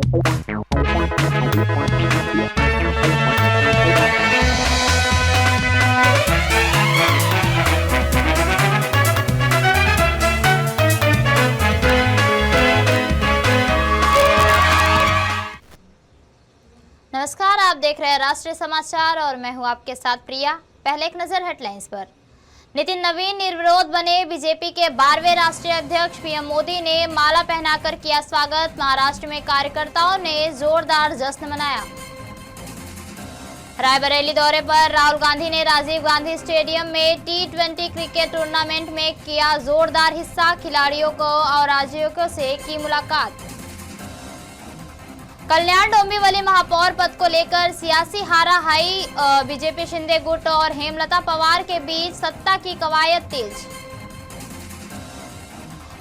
नमस्कार, आप देख रहे हैं राष्ट्रीय समाचार और मैं हूं आपके साथ प्रिया। पहले एक नजर हेडलाइंस पर। नितिन नवीन निर्विरोध बने। बीजेपी के 12वें राष्ट्रीय अध्यक्ष पीएम मोदी ने माला पहनाकर किया स्वागत। महाराष्ट्र में कार्यकर्ताओं ने जोरदार जश्न मनाया। रायबरेली दौरे पर राहुल गांधी ने राजीव गांधी स्टेडियम में T20 क्रिकेट टूर्नामेंट में किया जोरदार हिस्सा। खिलाड़ियों को और आयोजकों से की मुलाकात। कल्याण डोंबिवली महापौर पद को लेकर सियासी हाराहाई। बीजेपी शिंदे गुट और हेमलता पवार के बीच सत्ता की कवायद तेज।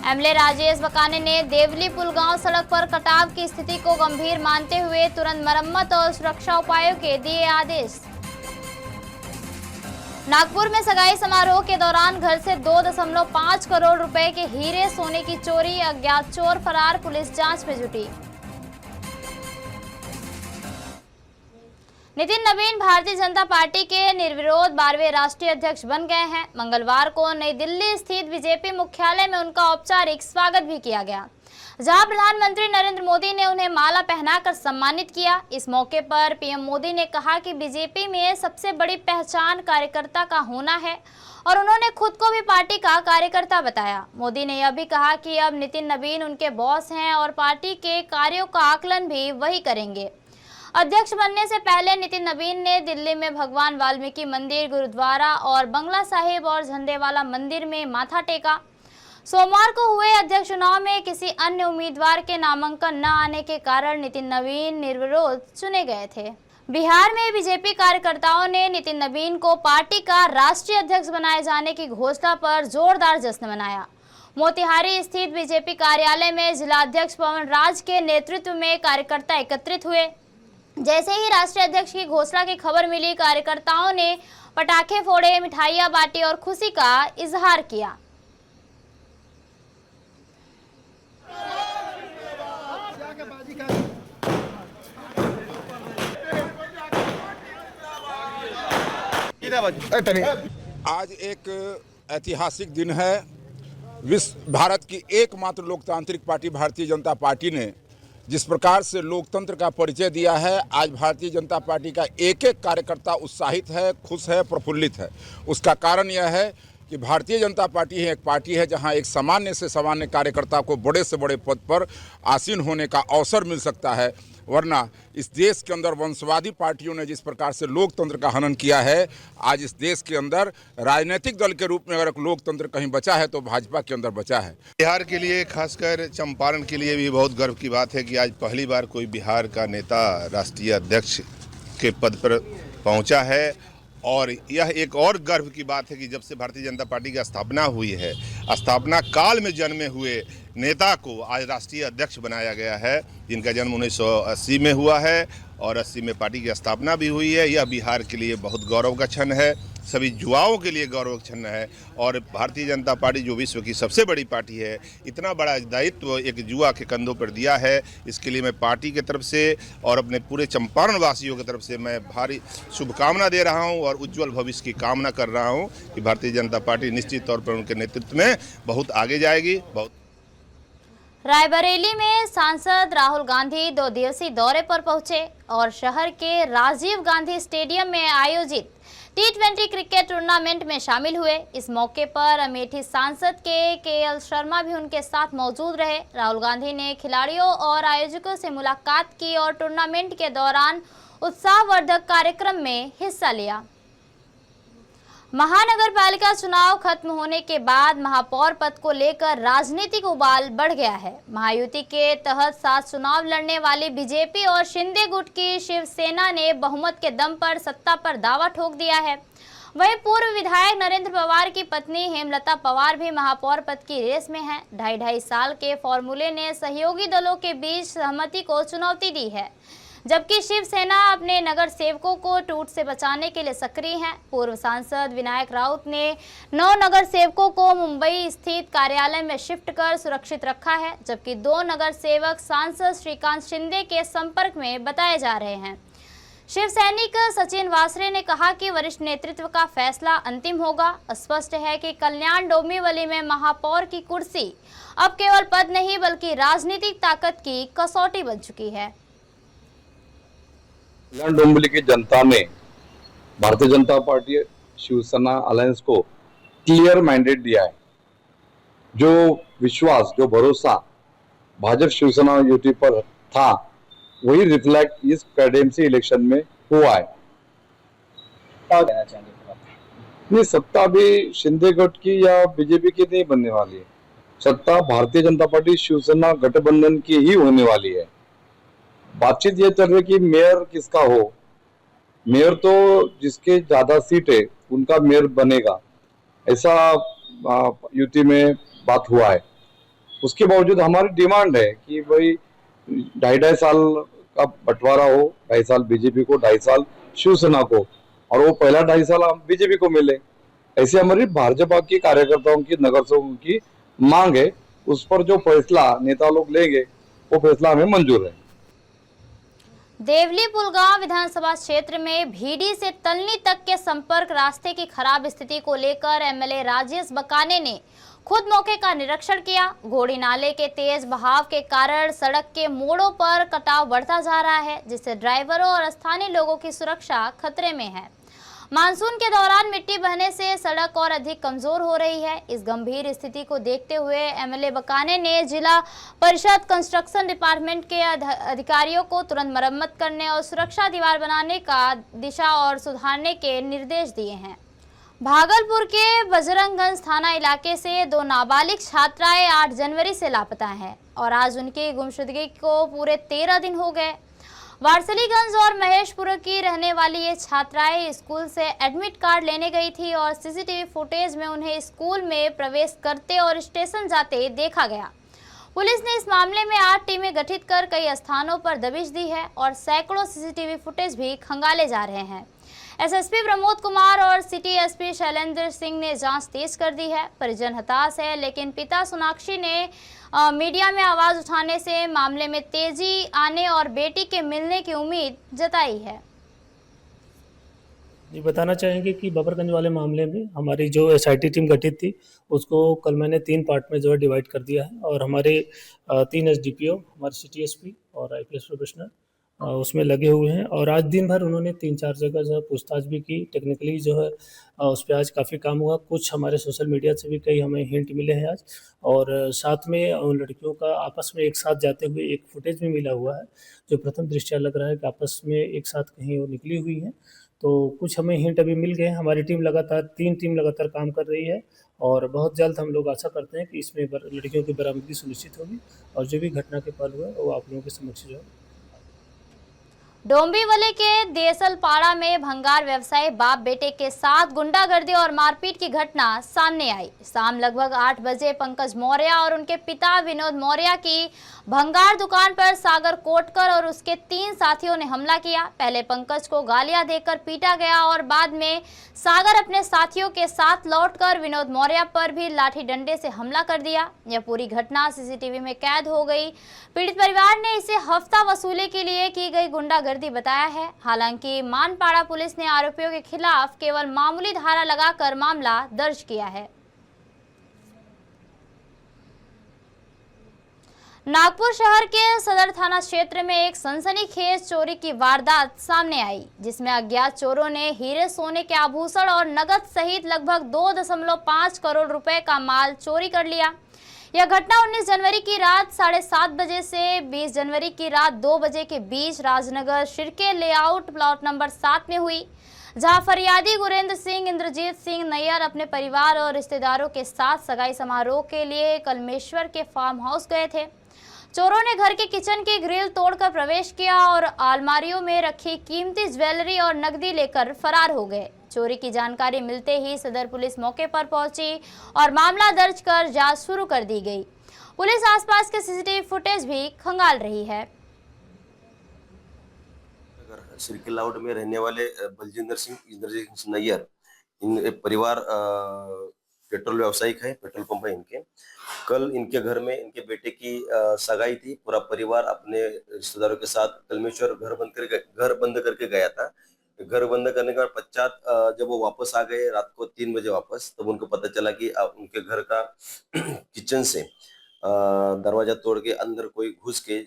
एमएलए राजेश बकाने ने देवली पुलगांव सड़क पर कटाव की स्थिति को गंभीर मानते हुए तुरंत मरम्मत और सुरक्षा उपायों के दिए आदेश। नागपुर में सगाई समारोह के दौरान घर से 2.5 करोड़ रुपए के हीरे सोने की चोरी। अज्ञात चोर फरार, पुलिस जांच में जुटी। नितिन नवीन भारतीय जनता पार्टी के निर्विरोध 12वें राष्ट्रीय अध्यक्ष बन गए हैं। मंगलवार को नई दिल्ली स्थित बीजेपी मुख्यालय में उनका औपचारिक स्वागत भी किया गया, जहां प्रधानमंत्री नरेंद्र मोदी ने उन्हें माला पहनाकर सम्मानित किया। इस मौके पर पीएम मोदी ने कहा कि बीजेपी में सबसे बड़ी पहचान कार्यकर्ता का होना है और उन्होंने खुद को भी पार्टी का कार्यकर्ता बताया। मोदी ने यह भी कहा कि अब नितिन नवीन उनके बॉस हैं और पार्टी के कार्यों का आकलन भी वही करेंगे। अध्यक्ष बनने से पहले नितिन नवीन ने दिल्ली में भगवान वाल्मीकि मंदिर, गुरुद्वारा और बंगला साहिब और झंडेवाला मंदिर में माथा टेका। सोमवार को हुए अध्यक्ष चुनाव में किसी अन्य उम्मीदवार के नामांकन न आने के कारण नितिन नवीन निर्विरोध चुने गए थे। बिहार में बीजेपी कार्यकर्ताओं ने नितिन नवीन को पार्टी का राष्ट्रीय अध्यक्ष बनाए जाने की घोषणा पर जोरदार जश्न मनाया। मोतिहारी स्थित बीजेपी कार्यालय में जिलाध्यक्ष पवन राज के नेतृत्व में कार्यकर्ता एकत्रित हुए। जैसे ही राष्ट्रीय अध्यक्ष की घोषणा की खबर मिली, कार्यकर्ताओं ने पटाखे फोड़े, मिठाइयां बांटी और खुशी का इजहार किया। आज एक ऐतिहासिक दिन है। भारत की एकमात्र लोकतांत्रिक पार्टी भारतीय जनता पार्टी ने जिस प्रकार से लोकतंत्र का परिचय दिया है, आज भारतीय जनता पार्टी का एक एक कार्यकर्ता उत्साहित है, खुश है, प्रफुल्लित है। उसका कारण यह है कि भारतीय जनता पार्टी एक पार्टी है जहां एक सामान्य से सामान्य कार्यकर्ता को बड़े से बड़े पद पर आसीन होने का अवसर मिल सकता है। वरना इस देश के अंदर वंशवादी पार्टियों ने जिस प्रकार से लोकतंत्र का हनन किया है, आज इस देश के अंदर राजनीतिक दल के रूप में अगर लोकतंत्र कहीं बचा है तो भाजपा के अंदर बचा है। बिहार के लिए, खासकर चंपारण के लिए भी बहुत गर्व की बात है कि आज पहली बार कोई बिहार का नेता राष्ट्रीय अध्यक्ष के पद पर पहुंचा है। और यह एक और गर्व की बात है कि जब से भारतीय जनता पार्टी की स्थापना हुई है, स्थापना काल में जन्मे हुए नेता को आज राष्ट्रीय अध्यक्ष बनाया गया है, जिनका जन्म 1980 में हुआ है और 80 में पार्टी की स्थापना भी हुई है। यह बिहार के लिए बहुत गौरव का क्षण है, सभी युवाओं के लिए गौरव का क्षण है। और भारतीय जनता पार्टी जो विश्व की सबसे बड़ी पार्टी है, इतना बड़ा दायित्व एक युवा के कंधों पर दिया है, इसके लिए मैं पार्टी की तरफ से और अपने पूरे चंपारण वासियों की तरफ से मैं भारी शुभकामना दे रहा हूं और उज्जवल भविष्य की कामना कर रहा हूं कि भारतीय जनता पार्टी निश्चित तौर पर उनके नेतृत्व में बहुत आगे जाएगी। रायबरेली में सांसद राहुल गांधी 2 दिवसीय दौरे पर पहुंचे और शहर के राजीव गांधी स्टेडियम में आयोजित T20 क्रिकेट टूर्नामेंट में शामिल हुए। इस मौके पर अमेठी सांसद के.एल. शर्मा भी उनके साथ मौजूद रहे। राहुल गांधी ने खिलाड़ियों और आयोजकों से मुलाकात की और टूर्नामेंट के दौरान उत्साहवर्धक कार्यक्रम में हिस्सा लिया। महानगर पालिका चुनाव खत्म होने के बाद महापौर पद को लेकर राजनीतिक उबाल बढ़ गया है। महायुति के तहत 7 चुनाव लड़ने वाली बीजेपी और शिंदे गुट की शिवसेना ने बहुमत के दम पर सत्ता पर दावा ठोक दिया है। वहीं पूर्व विधायक नरेंद्र पवार की पत्नी हेमलता पवार भी महापौर पद की रेस में हैं। 2.5 साल के फॉर्मूले ने सहयोगी दलों के बीच सहमति को चुनौती दी है, जबकि शिवसेना अपने नगर सेवकों को टूट से बचाने के लिए सक्रिय है। पूर्व सांसद विनायक राउत ने 9 नगर सेवकों को मुंबई स्थित कार्यालय में शिफ्ट कर सुरक्षित रखा है, जबकि 2 नगर सेवक सांसद श्रीकांत शिंदे के संपर्क में बताए जा रहे हैं। शिव सैनिक सचिन वासरे ने कहा कि वरिष्ठ नेतृत्व का फैसला अंतिम होगा। स्पष्ट है कि कल्याण डोंबिवली में महापौर की कुर्सी अब केवल पद नहीं बल्कि राजनीतिक ताकत की कसौटी बन चुकी है। कल्याण डोंबिवली की जनता ने भारतीय जनता पार्टी शिवसेना अलायंस को क्लियर मैंडेट दिया है। जो विश्वास, जो भरोसा भाजपा शिवसेना युति पर था, वही रिफ्लेक्ट इस कैडेंसी इलेक्शन में हुआ है। नहीं, सत्ता भी शिंदे गठ की या बीजेपी की नहीं बनने वाली है। सत्ता भारतीय जनता पार्टी शिवसेना गठबंधन की ही होने वाली है। बातचीत ये चल रही है कि मेयर किसका हो। मेयर तो जिसके ज्यादा सीट है उनका मेयर बनेगा, ऐसा युति में बात हुआ है। उसके बावजूद हमारी डिमांड है कि भाई 2.5 साल का बंटवारा हो, 2.5 साल बीजेपी को, 2.5 साल शिवसेना को, और वो पहला 2.5 साल बीजेपी को मिले। ऐसे हमारी भाजपा की कार्यकर्ताओं की, नगर सेवकों की मांग है। उस पर जो फैसला नेता लोग लेंगे वो फैसला हमें मंजूर है। देवली पुलगांव विधानसभा क्षेत्र में भीड़ी से तलनी तक के संपर्क रास्ते की खराब स्थिति को लेकर एमएलए राजेश बकाने ने खुद मौके का निरीक्षण किया। घोड़ी नाले के तेज बहाव के कारण सड़क के मोड़ों पर कटाव बढ़ता जा रहा है, जिससे ड्राइवरों और स्थानीय लोगों की सुरक्षा खतरे में है। मानसून के दौरान मिट्टी बहने से सड़क और अधिक कमजोर हो रही है। इस गंभीर स्थिति को देखते हुए एमएलए बकाने ने जिला परिषद कंस्ट्रक्शन डिपार्टमेंट के अधिकारियों को तुरंत मरम्मत करने और सुरक्षा दीवार बनाने का दिशा और सुधारने के निर्देश दिए हैं। भागलपुर के बजरंगगंज थाना इलाके से 2 नाबालिग छात्राएं 8 जनवरी से लापता हैं और आज उनकी गुमशुदगी को पूरे 13 दिन हो गए। वारसलीगंज और महेशपुर की रहने वाली ये छात्राएं स्कूल से एडमिट कार्ड लेने गई थी और सीसीटीवी फुटेज में उन्हें स्कूल में प्रवेश करते और स्टेशन जाते देखा गया। पुलिस ने इस मामले में 8 टीमें गठित कर कई स्थानों पर दबिश दी है और सैकड़ों सीसीटीवी फुटेज भी खंगाले जा रहे हैं। एसएसपी प्रमोद कुमार और सिटी एसपी शैलेंद्र सिंह ने जांच तेज कर दी है। परिजन हताश है, लेकिन पिता सोनाक्षी ने मीडिया में आवाज उठाने से मामले में तेजी आने और बेटी के मिलने की उम्मीद जताई है। जी, बताना चाहेंगे कि बबरगंज वाले मामले में हमारी जो एसआईटी टीम गठित थी उसको कल मैंने 3 पार्ट में जो है डिवाइड कर दिया है और हमारे 3 एसडीपीओ, हमारे सिटी एसपी और आईपीएस प्रोफेशनल उसमें लगे हुए हैं और आज दिन भर उन्होंने 3-4 जगह जो है पूछताछ भी की। टेक्निकली जो है उस पर आज काफ़ी काम हुआ। कुछ हमारे सोशल मीडिया से भी कई हमें हिंट मिले हैं आज, और साथ में उन लड़कियों का आपस में एक साथ जाते हुए एक फुटेज भी मिला हुआ है, जो प्रथम दृष्टया लग रहा है कि आपस में एक साथ कहीं वो निकली हुई है। तो कुछ हमें हिंट अभी मिल गए हैं। हमारी टीम लगातार 3 टीम लगातार काम कर रही है और बहुत जल्द हम लोग आशा करते हैं कि इसमें लड़कियों की बरामदगी सुनिश्चित होगी और जो भी घटना के पल हुए वो आप लोगों के समक्ष जो है। डोंबिवली के देसलपाड़ा में भंगार व्यवसायी बाप बेटे के साथ गुंडागर्दी और मारपीट की घटना सामने आई। शाम लगभग 8 बजे पंकज मौर्य और उनके पिता विनोद मौर्य की भंगार दुकान पर सागर कोटकर और उसके 3 साथियों ने हमला किया। पहले पंकज को गालियां देकर पीटा गया और बाद में सागर अपने साथियों के साथ लौटकर विनोद मौर्य पर भी लाठी डंडे से हमला कर दिया। यह पूरी घटना सीसीटीवी में कैद हो गई। पीड़ित परिवार ने इसे हफ्ता वसूली के लिए की गई गुंडागर्दी बताया है। हालांकि मानपाड़ा पुलिस ने आरोपियों के खिलाफ केवल मामूली धारा लगाकर मामला दर्ज किया है। नागपुर शहर के सदर थाना क्षेत्र में एक सनसनीखेज चोरी की वारदात सामने आई, जिसमें अज्ञात चोरों ने हीरे सोने के आभूषण और नकद सहित लगभग 2.5 करोड़ रुपए का माल चोरी कर लिया। यह घटना 19 जनवरी की रात 7:30 बजे से 20 जनवरी की रात 2 बजे के बीच Rajnagar Shirke layout plot number 7 में हुई, जहां फरियादी गुरेंद्र सिंह, इंद्रजीत सिंह नैयर अपने परिवार और रिश्तेदारों के साथ सगाई समारोह के लिए कलमेश्वर के फार्म हाउस गए थे। चोरों ने घर के किचन की ग्रिल तोड़कर प्रवेश किया और अलमारियों में रखी कीमती ज्वेलरी और नकदी लेकर फरार हो गए। चोरी की जानकारी मिलते ही सदर पुलिस मौके पर पहुंची और मामला दर्ज कर जांच शुरू कर दी गई। पुलिस आसपास के सीसीटीवी फुटेज भी खंगाल रही है। सिरकिलाउट में रहने वाले बलजिंदर सिंह इंद्रजीत सिंह नैयर, इन एक परिवार पेट्रोल व्यवसायिक है, पेट्रोल पंप है इनके। कल इनके घर में इनके बेटे की सगाई थी। पूरा परिवार अपने रिश्तेदारों के साथ कलमेश्वर घर बंद करके गया था। घर बंद करने के बाद पश्चात जब वो वापस आ गए रात को 3 बजे वापस, तब उनको पता चला कि उनके घर का किचन से दरवाजा तोड़ के अंदर कोई घुस के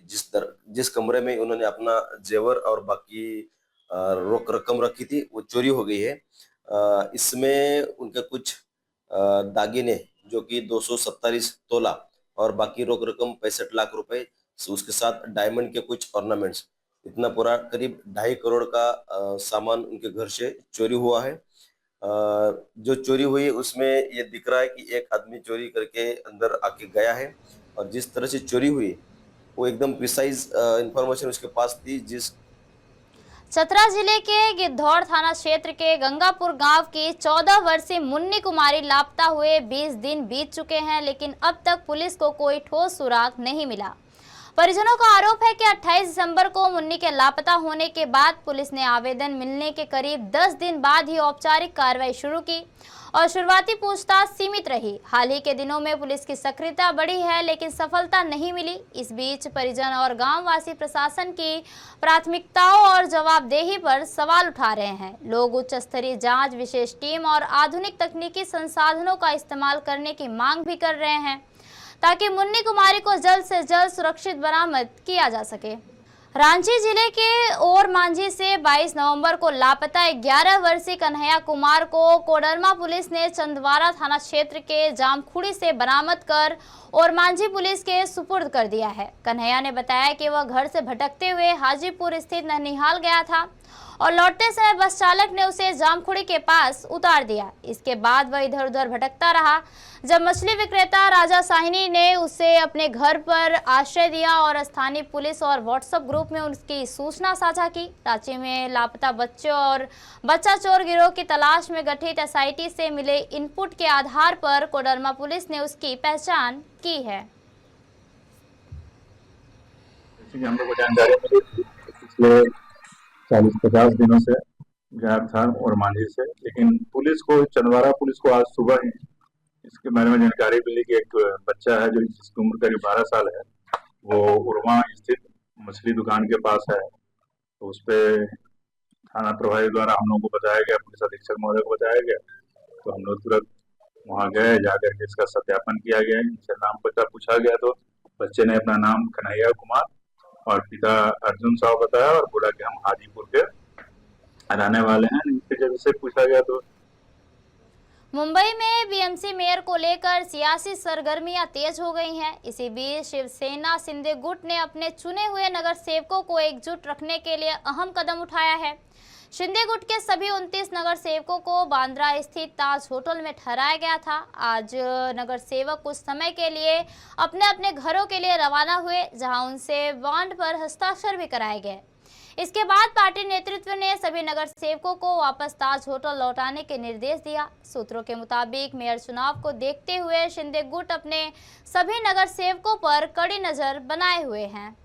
जिस कमरे में उन्होंने अपना जेवर और बाकी रोक रकम रखी थी वो चोरी हो गई है। इसमें उनके कुछ दागिने जो कि 247 तोला और बाकी रोक रकम 65 लाख रुपए, उसके साथ डायमंड के कुछ ऑर्नामेंट्स, इतना पूरा करीब 2.5 करोड़ का सामान उनके घर से चोरी हुआ है। जो चोरी हुई उसमें ये दिख रहा है कि एक आदमी चोरी करके अंदर आके गया है और जिस तरह से चोरी हुई वो एकदम प्रिसाइज इंफॉर्मेशन उसके पास थी। चतरा जिले के गिद्धौर थाना क्षेत्र के गंगापुर गांव की 14 वर्षीय मुन्नी कुमारी लापता हुए 20 दिन बीत चुके हैं, लेकिन अब तक पुलिस को कोई ठोस सुराग नहीं मिला। परिजनों का आरोप है कि 28 दिसंबर को मुन्नी के लापता होने के बाद पुलिस ने आवेदन मिलने के करीब 10 दिन बाद ही औपचारिक कार्रवाई शुरू की और शुरुआती पूछताछ सीमित रही। हाल ही के दिनों में पुलिस की सक्रियता बढ़ी है, लेकिन सफलता नहीं मिली। इस बीच परिजन और गांववासी प्रशासन की प्राथमिकताओं और जवाबदेही पर सवाल उठा रहे हैं। लोग उच्च स्तरीय जांच, विशेष टीम और आधुनिक तकनीकी संसाधनों का इस्तेमाल करने की मांग भी कर रहे हैं ताकि मुन्नी कुमारी को जल्द से जल्द सुरक्षित बरामद किया जा सके। रांची जिले के और मांझी से 22 नवंबर को लापता 11 वर्षीय कन्हैया कुमार को कोडरमा पुलिस ने चंदवारा थाना क्षेत्र के जामखुड़ी से बरामद कर और मांझी पुलिस के सुपुर्द कर दिया है। कन्हैया ने बताया कि वह घर से भटकते हुए हाजीपुर स्थित ननिहाल गया था और लौटते समय बस चालक ने उसे जामखुड़ी के पास उतार दिया। इसके बाद वह इधर उधर भटकता रहा। जब मछली विक्रेता राजा साहिनी ने उसे अपने घर पर आश्रय दिया और स्थानीय पुलिस और व्हाट्सएप ग्रुप में उसकी सूचना साझा की। रांची में लापता बच्चों और बच्चा चोर गिरोह की तलाश में गठित एसआईटी से मिले इनपुट के आधार पर कोडरमा पुलिस ने उसकी पहचान की है। हम लोग को जानकारी मिली पिछले 40-50 दिनों से गायब था और मांझी से, लेकिन पुलिस को, चंदवारा पुलिस को आज सुबह ही इसके बारे में जानकारी मिली कि एक बच्चा है जो जिसकी उम्र करीब 12 साल है, वो उर्मा स्थित मछली दुकान के पास है। तो उस पर थाना प्रभारी द्वारा हम लोग को बताया गया, पुलिस अधीक्षक महोदय को बताया गया। तो हम लोग तुरंत वहाँ गए, जाकर के इसका सत्यापन किया गया, इनसे नाम पता पूछा गया। तो बच्चे ने अपना नाम कन्हैया कुमार और पिता अर्जुन साहु बताया और बोला कि हम हाजीपुर के रहने वाले हैं। इनके जब से पूछा गया तो मुंबई में बीएमसी मेयर को लेकर सियासी सरगर्मियां तेज हो गई हैं। इसी बीच शिवसेना शिंदे गुट ने अपने चुने हुए नगर सेवकों को एकजुट रखने के लिए अहम कदम उठाया है। शिंदे गुट के सभी 29 नगर सेवकों को बांद्रा स्थित ताज होटल में ठहराया गया था। आज नगर सेवक कुछ समय के लिए अपने अपने घरों के लिए रवाना हुए, जहां उनसे बॉन्ड पर हस्ताक्षर भी कराए गए। इसके बाद पार्टी नेतृत्व ने सभी नगर सेवकों को वापस ताज होटल लौटाने के निर्देश दिया। सूत्रों के मुताबिक मेयर चुनाव को देखते हुए शिंदे गुट अपने सभी नगर सेवकों पर कड़ी नजर बनाए हुए हैं।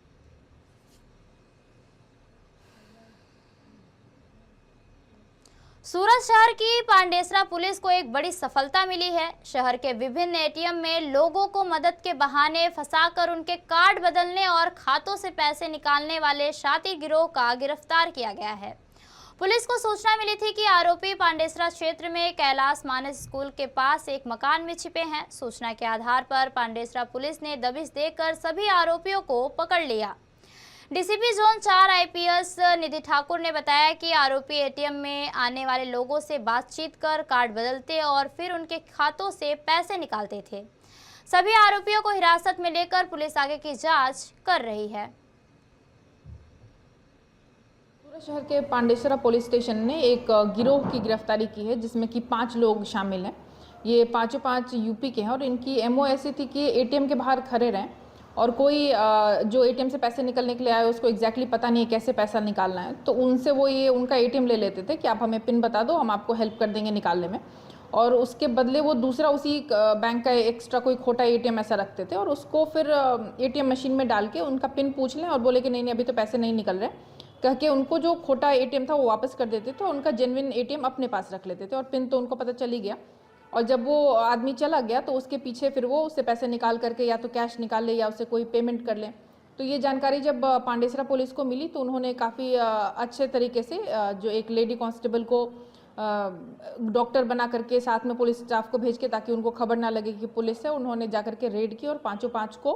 सूरत शहर की पांडेसरा पुलिस को एक बड़ी सफलता मिली है। शहर के विभिन्न एटीएम में लोगों को मदद के बहाने फंसाकर उनके कार्ड बदलने और खातों से पैसे निकालने वाले शातिर गिरोह का गिरफ्तार किया गया है। पुलिस को सूचना मिली थी कि आरोपी पांडेसरा क्षेत्र में कैलाश मानस स्कूल के पास एक मकान में छिपे हैं। सूचना के आधार पर पांडेसरा पुलिस ने दबिश देकर सभी आरोपियों को पकड़ लिया। डीसीपी जोन 4 आईपीएस निधि ठाकुर ने बताया कि आरोपी एटीएम में आने वाले लोगों से बातचीत कर कार्ड बदलते और फिर उनके खातों से पैसे निकालते थे। सभी आरोपियों को हिरासत में लेकर पुलिस आगे की जांच कर रही है। सूरत शहर के पांडेसरा पुलिस स्टेशन ने एक गिरोह की गिरफ्तारी की है, जिसमें कि 5 लोग शामिल हैं। ये पाँचों 5 यूपी के हैं और इनकी एमओ ऐसी थी कि एटीएम के बाहर खड़े रहें और कोई जो एटीएम से पैसे निकलने के लिए आए उसको एग्जैक्टली पता नहीं है कैसे पैसा निकालना है, तो उनसे वो ये उनका एटीएम ले लेते थे कि आप हमें पिन बता दो, हम आपको हेल्प कर देंगे निकालने में। और उसके बदले वो दूसरा उसी बैंक का एक्स्ट्रा कोई खोटा एटीएम ऐसा रखते थे और उसको फिर एटीएम मशीन में डाल के उनका पिन पूछ लें और बोले कि नहीं अभी तो पैसे नहीं निकल रहे, कह के उनको जो खोटा एटीएम था वो वापस कर देते थे और उनका जेन्युइन एटीएम अपने पास रख लेते थे और पिन तो उनको पता चल ही गया। और जब वो आदमी चला गया तो उसके पीछे फिर वो उससे पैसे निकाल करके या तो कैश निकाल ले या उससे कोई पेमेंट कर ले। तो ये जानकारी जब पांडेसरा पुलिस को मिली तो उन्होंने काफ़ी अच्छे तरीके से जो एक लेडी कांस्टेबल को डॉक्टर बना करके साथ में पुलिस स्टाफ को भेज के, ताकि उनको खबर ना लगे कि पुलिस है, उन्होंने जाकर के रेड की और पाँचों को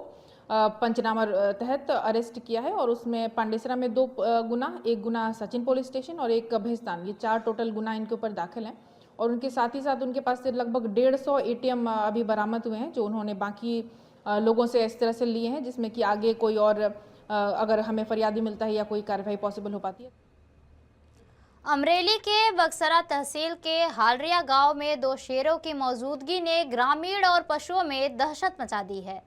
पंचनामा तहत अरेस्ट किया है। और उसमें पांडेसरा में 2 गुना, एक गुना सचिन पुलिस स्टेशन और एक भेस्तान, ये 4 टोटल गुना इनके ऊपर दाखिल हैं। और उनके साथ ही साथ उनके पास से लगभग 150 एटीएम अभी बरामद हुए हैं, जो उन्होंने बाकी लोगों से इस तरह से लिए हैं, जिसमें कि आगे कोई और अगर हमें फरियादी मिलता है या कोई कार्रवाई पॉसिबल हो पाती है। अमरेली के बक्सरा तहसील के हालरिया गांव में 2 शेरों की मौजूदगी ने ग्रामीण और पशुओं में दहशत मचा दी है।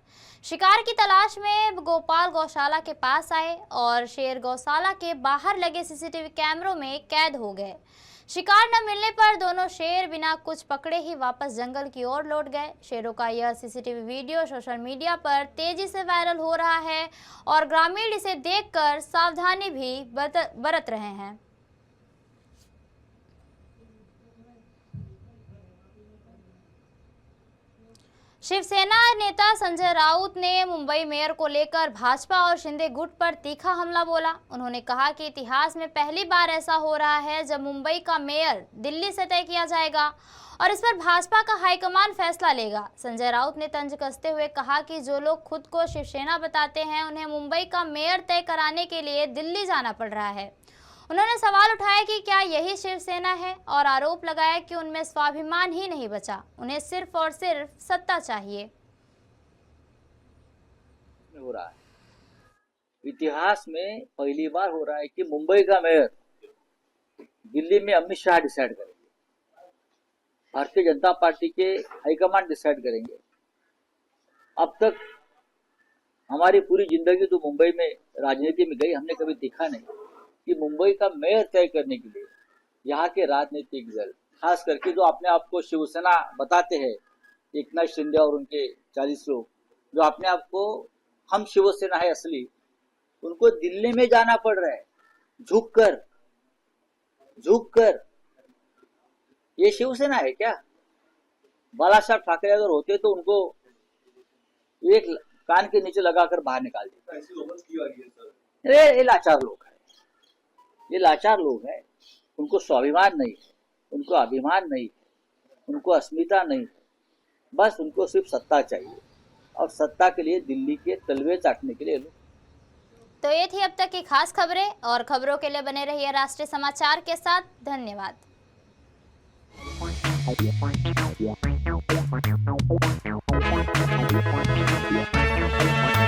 शिकार की तलाश में गोपाल गौशाला के पास आए और शेर गौशाला के बाहर लगे सीसीटीवी कैमरों में कैद हो गए। शिकार न मिलने पर दोनों शेर बिना कुछ पकड़े ही वापस जंगल की ओर लौट गए। शेरों का यह सीसीटीवी वीडियो सोशल मीडिया पर तेजी से वायरल हो रहा है और ग्रामीण इसे देखकर सावधानी भी बरत रहे हैं। शिवसेना नेता संजय राउत ने मुंबई मेयर को लेकर भाजपा और शिंदे गुट पर तीखा हमला बोला। उन्होंने कहा कि इतिहास में पहली बार ऐसा हो रहा है जब मुंबई का मेयर दिल्ली से तय किया जाएगा और इस पर भाजपा का हाईकमान फैसला लेगा। संजय राउत ने तंज कसते हुए कहा कि जो लोग खुद को शिवसेना बताते हैं उन्हें मुंबई का मेयर तय कराने के लिए दिल्ली जाना पड़ रहा है। उन्होंने सवाल उठाया कि क्या यही शिवसेना है और आरोप लगाया कि उनमें स्वाभिमान ही नहीं बचा, उन्हें सिर्फ और सिर्फ सत्ता चाहिए। हो रहा है, इतिहास में पहली बार हो रहा है कि मुंबई का मेयर दिल्ली में अमित शाह डिसाइड करेंगे, भारतीय जनता पार्टी के हाईकमांड डिसाइड करेंगे। अब तक हमारी पूरी जिंदगी तो मुंबई में राजनीति में गई, हमने कभी देखा नहीं कि मुंबई का मेयर तय करने के लिए यहाँ के राजनीतिक दल, खास करके जो अपने आप को शिवसेना बताते हैं, एकनाथ शिंदे और उनके 40 लोग जो अपने आप को हम शिवसेना है असली, उनको दिल्ली में जाना पड़ रहा है झुक कर। ये शिवसेना है क्या? बाला साहब ठाकरे अगर होते तो उनको एक कान के नीचे लगाकर बाहर निकाल देते। ये लाचार लोग हैं, ये लाचार लोग हैं। उनको स्वाभिमान नहीं है, उनको अभिमान नहीं है, उनको अस्मिता नहीं है, बस उनको सिर्फ सत्ता चाहिए और सत्ता के लिए दिल्ली के तलवे चाटने के लिए लोग। तो ये थी अब तक की खास खबरें और खबरों के लिए बने रहिए राष्ट्रीय समाचार के साथ। धन्यवाद। Yeah.